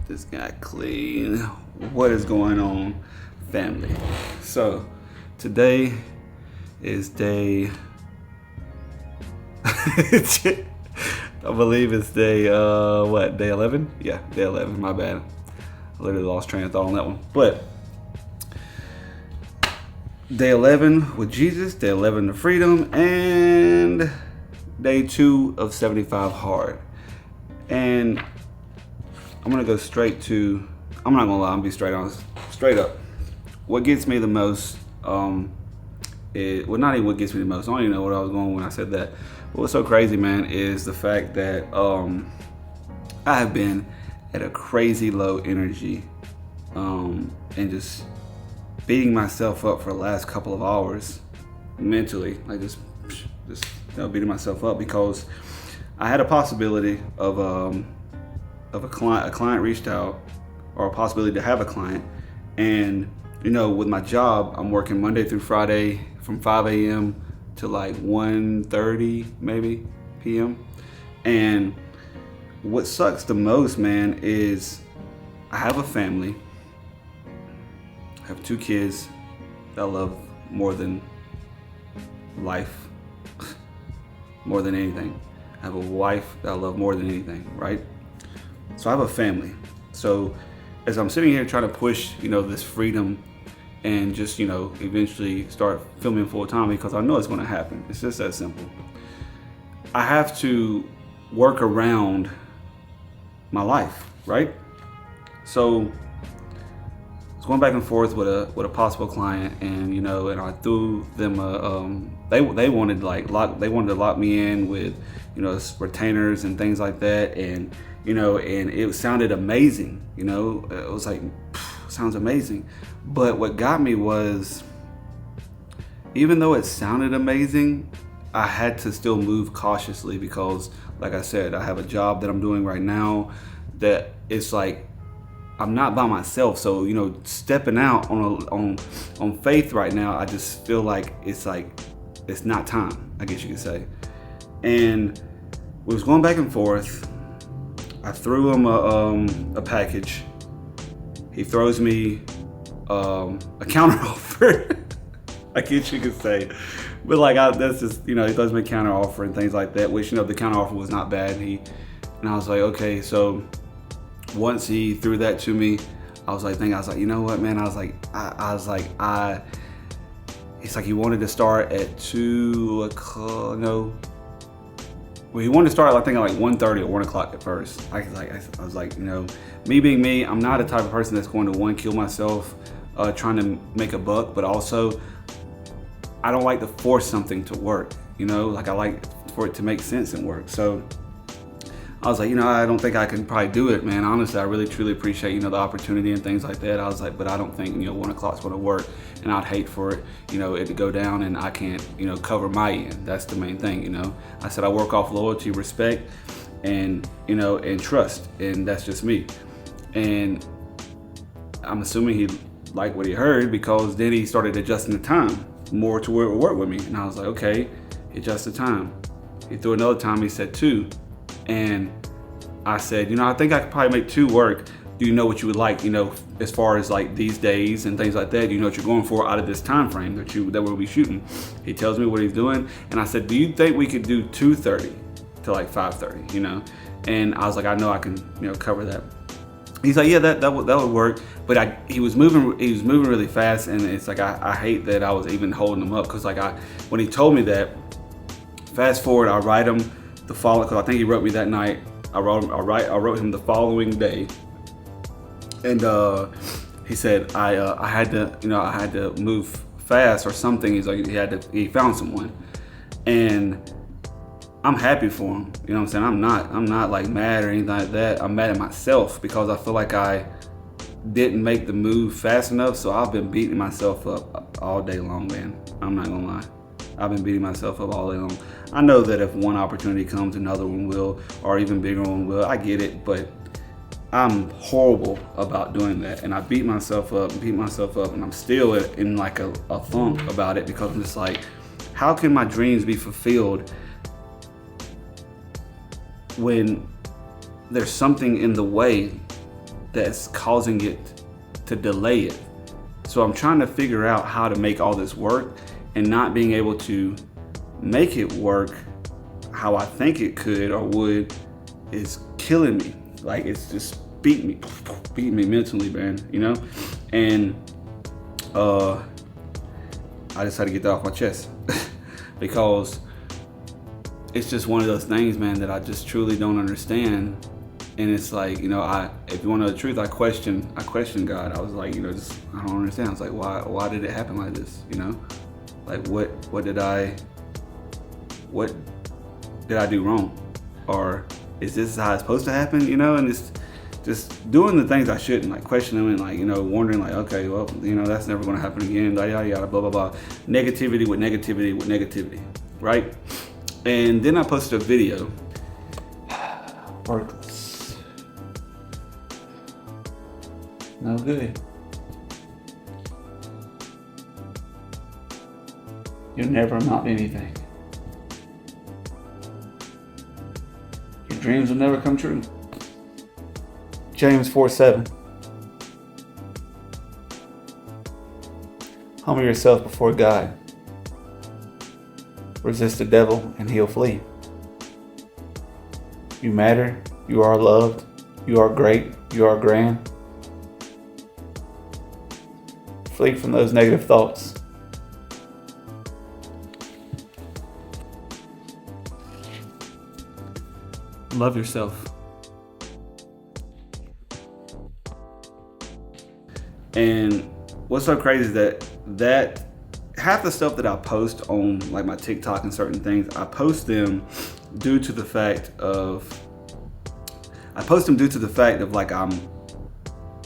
this guy clean. What is going on, family? So today is day I believe it's day day 11? Yeah, day 11, my bad. I literally lost train of thought on that one. But day 11 with Jesus, day 11 of freedom, and day 2 of 75 hard. And I'm gonna go straight to, I'm not gonna lie, I'm gonna be straight honest, straight up. What gets me the most, well, not even what gets me the most, I don't even know what I was going when I said that. But what's so crazy, man, is the fact that I have been at a crazy low energy and just beating myself up for the last couple of hours mentally, like just beating myself up because I had a possibility of a client reached out, or a possibility to have a client. And you know, with my job, I'm working Monday through Friday from 5 a.m. to like 1:30 maybe p.m. And what sucks the most, man, is I have a family. I have 2 kids that I love more than life, more than anything. I have a wife that I love more than anything, right? So I have a family. So as I'm sitting here trying to push, you know, this freedom and just, you know, eventually start filming full time, because I know it's going to happen. It's just that simple. I have to work around my life, right? So I was going back and forth with a possible client, and you know, and I threw them they wanted to lock me in with, you know, retainers and things like that, and you know, and it sounded amazing. You know, it was like, sounds amazing. But what got me was, even though it sounded amazing, I had to still move cautiously because, like I said, I have a job that I'm doing right now that it's like I'm not by myself. So, you know, stepping out on faith right now, I just feel like it's not time, I guess you could say. And we was going back and forth. I threw him a package. He throws me a counter offer, I guess you could say. But like, that's just, you know, he throws me a counter offer and things like that, which, you know, the counter offer was not bad. And I was like, okay. So once he threw that to me, I was like, you know what, man? It's like he wanted to start at 2 o'clock, no. Well, he wanted to start, I think, at like 1:30 or 1 o'clock at first. I was like, you know, me being me, I'm not a type of person that's going to, kill myself trying to make a buck, but also I don't like to force something to work, you know, like I like for it to make sense and work. So I was like, you know, I don't think I can probably do it, man. Honestly, I really truly appreciate, you know, the opportunity and things like that. I was like, but I don't think, you know, 1 o'clock's going to work, and I'd hate for it, you know, it to go down and I can't, you know, cover my end. That's the main thing, you know. I said I work off loyalty, respect, and, you know, and trust, and that's just me. And I'm assuming he liked what he heard, because then he started adjusting the time more to where it would work with me. And I was like, okay, adjust the time. He threw another time, he said 2. And I said, you know, I think I could probably make 2 work. Do you know what you would like, you know, as far as like these days and things like that? Do you know what you're going for out of this time frame that we'll be shooting? He tells me what he's doing, and I said, do you think we could do 2:30 to like 5:30, you know? And I was like, I know I can, you know, cover that. He's like, yeah, that would work. But he was moving really fast, and it's like I hate that I was even holding him up, because like when he told me that, fast forward, I write him the following, because I think he wrote me that night. I wrote him the following day, and he said I had to move fast or something. He's like, he found someone, and I'm happy for him. You know what I'm saying? I'm not like mad or anything like that. I'm mad at myself because I feel like I didn't make the move fast enough. So I've been beating myself up all day long, man. I'm not gonna lie. I've been beating myself up all day long. I know that if one opportunity comes, another one will, or even bigger one will. I get it, but I'm horrible about doing that. And I beat myself up, and I'm still in like a funk about it, because I'm just like, how can my dreams be fulfilled when there's something in the way that's causing it to delay it. So I'm trying to figure out how to make all this work, and not being able to make it work how I think it could or would is killing me. Like, it's just beating me mentally, man, you know? And I just had to get that off my chest because it's just one of those things, man, that I just truly don't understand. And it's like, you know, if you want to know the truth, I question God. I was like, you know, I don't understand. I was like, why did it happen like this? You know, like what did I do wrong? Or is this how it's supposed to happen? You know, and it's just doing the things I shouldn't, like questioning and like, you know, wondering like, okay, well, you know, that's never going to happen again, yada, yada, blah, blah, blah. Negativity with negativity with negativity, right? And then I posted a video. Worthless. No good. You'll never amount to anything. Your dreams will never come true. James 4:7. Humble yourself before God. Resist the devil and he'll flee. You matter. You are loved. You are great. You are grand. Flee from those negative thoughts. Love yourself. And what's so crazy is that half the stuff that I post on like my TikTok and certain things, I post them due to the fact of like I'm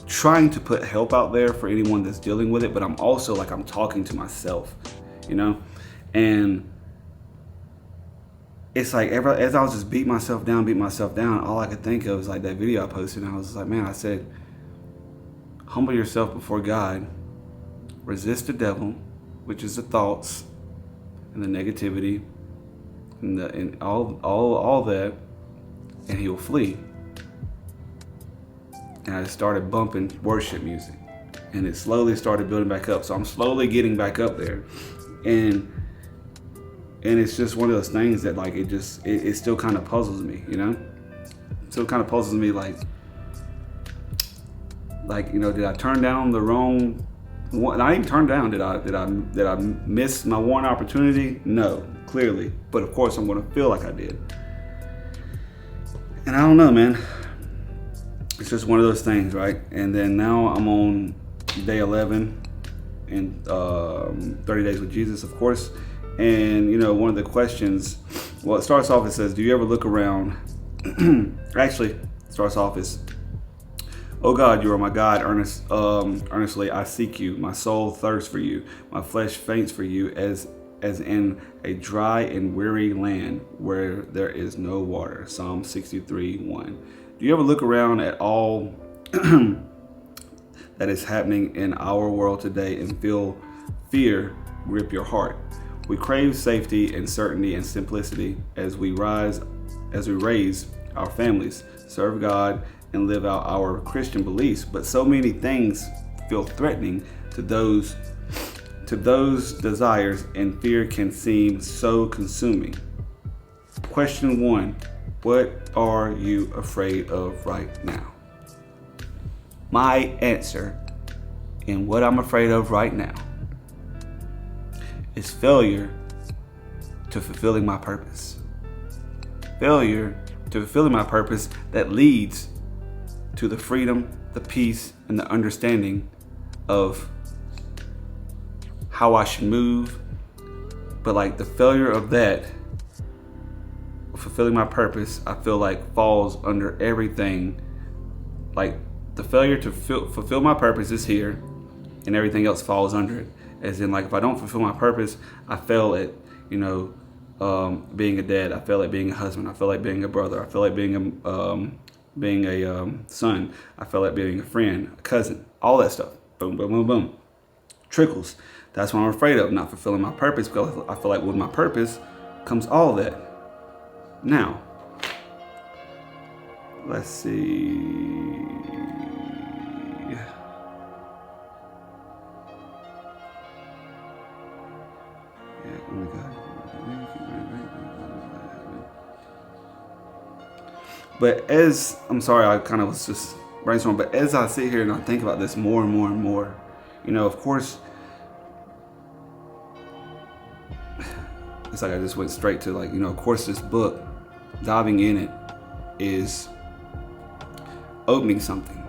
trying to put help out there for anyone that's dealing with it, but I'm also like I'm talking to myself, you know? And it's like as I was just beating myself down, all I could think of was like that video I posted, and I was like, man, I said, humble yourself before God, resist the devil, which is the thoughts and the negativity and all that, and he will flee. And I just started bumping worship music, and it slowly started building back up. So I'm slowly getting back up there, and it's just one of those things that like it still kind of puzzles me, you know. Still kind of puzzles me, like you know, did I turn down the wrong one? Not even turn down. Did I miss my one opportunity? No, clearly. But of course, I'm going to feel like I did. And I don't know, man. It's just one of those things, right? And then now I'm on day 11 in 30 Days with Jesus, of course. And you know, one of the questions, well, it starts off, it says, do you ever look around? Actually, it starts off as, oh God, you are my God, earnestly I seek you. My soul thirsts for you. My flesh faints for you as in a dry and weary land where there is no water. Psalm 63:1. Do you ever look around at all that is happening in our world today and feel fear grip your heart? We crave safety and certainty and simplicity as we raise our families, serve God, and live out our Christian beliefs. But so many things feel threatening to those desires, and fear can seem so consuming. Question 1, what are you afraid of right now? My answer in what I'm afraid of right now is failure to fulfilling my purpose. Failure to fulfilling my purpose that leads to the freedom, the peace, and the understanding of how I should move. But like the failure of that, fulfilling my purpose, I feel like falls under everything. Like the failure to fulfill my purpose is here, and everything else falls under it. As in, like, if I don't fulfill my purpose, I fail at, you know, being a dad. I fail at being a husband. I feel like being a brother. I feel like being a son. I feel like being a friend, a cousin, all that stuff. Boom, boom, boom, boom. Trickles. That's what I'm afraid of, not fulfilling my purpose, because I feel like with my purpose comes all that. Now, let's see. Yeah. Oh my God. But as I'm sorry, I kind of was just brainstorming. But as I sit here and I think about this more and more and more, of course, it's like I just went straight to like, of course, this book, diving in it, is opening something.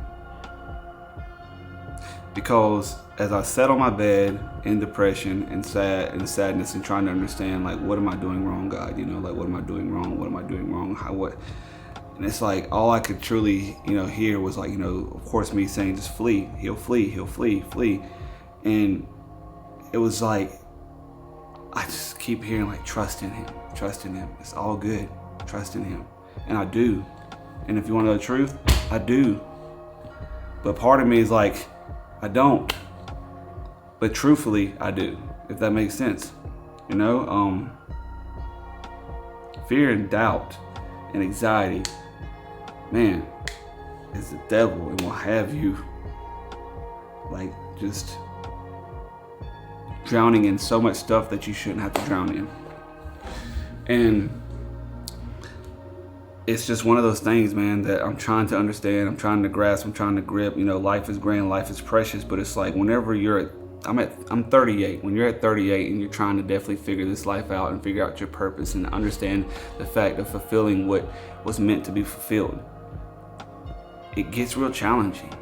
Because as I sat on my bed in depression and sadness and trying to understand, like, what am I doing wrong, God? Like, what am I doing wrong? What am I doing wrong? What? And it's like all I could truly, hear was like, of course, me saying just flee. He'll flee. He'll flee. Flee. And it was like I just keep hearing like, trust in him. Trust in him. It's all good. Trust in him. And I do. And if you want to know the truth, I do. But part of me is like, I don't. But truthfully, I do. If that makes sense. Fear and doubt and anxiety, man, is the devil and will have you like just drowning in so much stuff that you shouldn't have to drown in. And it's just one of those things, man, that I'm trying to understand, I'm trying to grasp, I'm trying to grip. Life is grand, life is precious, but it's like whenever I'm 38. When you're at 38 and you're trying to definitely figure this life out and figure out your purpose and understand the fact of fulfilling what was meant to be fulfilled, it gets real challenging.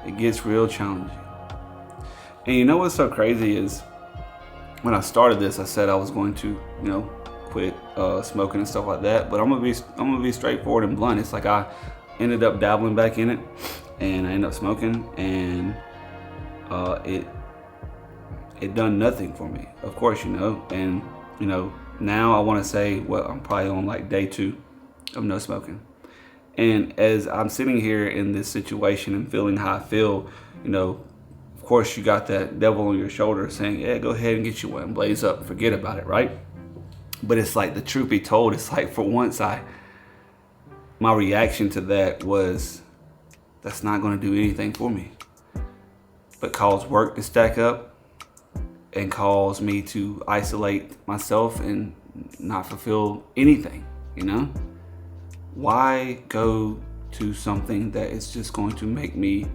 It gets real challenging. And what's so crazy is when I started this, I said I was going to, quit smoking and stuff like that. But I'm gonna be straightforward and blunt. It's like I ended up dabbling back in it, and I ended up smoking, and it done nothing for me, of course, and now I want to say, well, I'm probably on like day 2 of no smoking. And as I'm sitting here in this situation and feeling how I feel, of course you got that devil on your shoulder saying, yeah, go ahead and get you one, blaze up, forget about it, right? But it's like, the truth be told, it's like, for once my reaction to that was, that's not going to do anything for me, but cause work to stack up and cause me to isolate myself and not fulfill anything, Why go to something that is just going to make me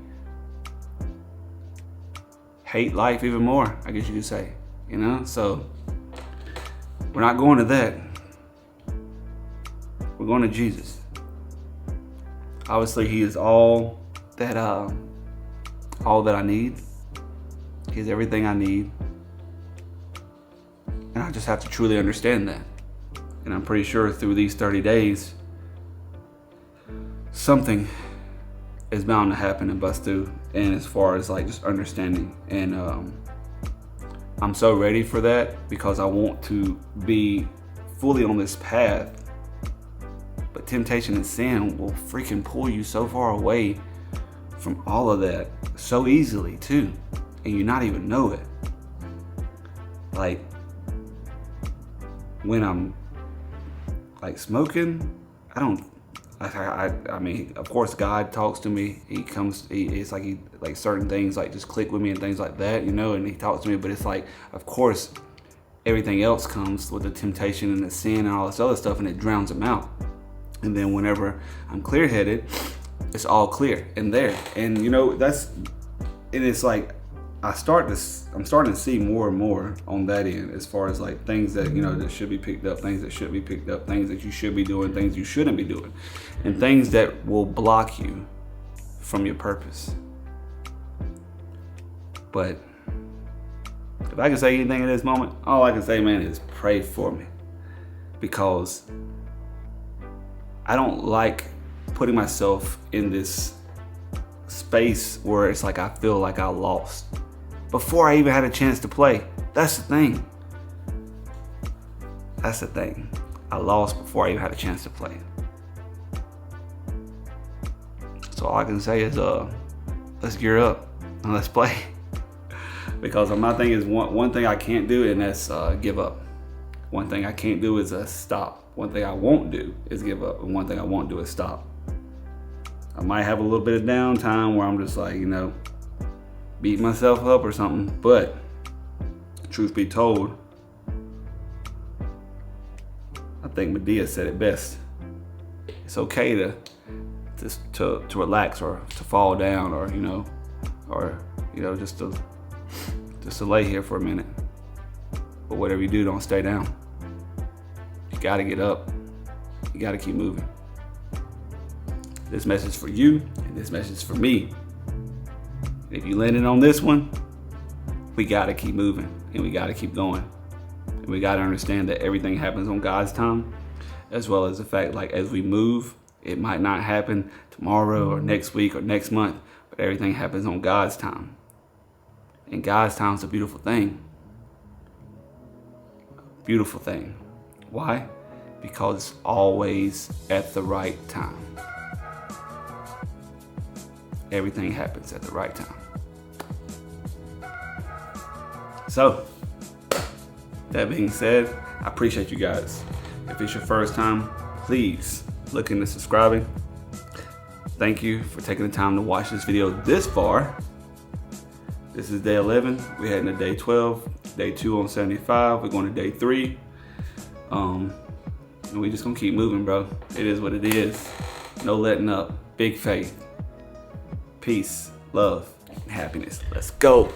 hate life even more, I guess you could say, So we're not going to that. We're going to Jesus. Obviously, he is all that I need. He's everything I need. And I just have to truly understand that. And I'm pretty sure through these 30 days, something is bound to happen and bust through. And as far as like just understanding. And I'm so ready for that, because I want to be fully on this path. But temptation and sin will freaking pull you so far away from all of that so easily too, and you not even know it. Like when I'm like smoking, I mean, of course God talks to me. It's like certain things like just click with me and things like that, and he talks to me, but it's like, of course, everything else comes with the temptation and the sin and all this other stuff, and it drowns them out. And then whenever I'm clear-headed, it's all clear and there. And it's like I'm starting to see more and more on that end, as far as like things that that should be picked up, things that should be picked up, things that you should be doing, things you shouldn't be doing, and things that will block you from your purpose. But if I can say anything in this moment, all I can say, man, is pray for me, because I don't like putting myself in this space where it's like I feel like I lost before I even had a chance to play. That's the thing. I lost before I even had a chance to play. So all I can say is let's gear up and let's play. Because my thing is, one thing I can't do, and that's give up. One thing I can't do is stop. One thing I won't do is give up, and one thing I won't do is stop. I might have a little bit of downtime where I'm just like, you know, beating myself up or something. But truth be told, I think Madea said it best. It's okay to relax or to fall down, or just to lay here for a minute. But whatever you do, don't stay down. You gotta get up. You gotta keep moving. This message is for you, and this message is for me. And if you landed on this one, we gotta keep moving, and we gotta keep going. And we gotta understand that everything happens on God's time, as well as the fact, like, as we move, it might not happen tomorrow or next week or next month, but everything happens on God's time. And God's time is a beautiful thing. Beautiful thing. Why? Because it's always at the right time. Everything happens at the right time. So, that being said, I appreciate you guys. If it's your first time, please look into subscribing. Thank you for taking the time to watch this video this far. This is day 11. We're heading to day 12. Day 2 on 75. We're going to day 3. And we just gonna keep moving, bro. It is what it is. No letting up. Big faith. Peace, love, and happiness. Let's go.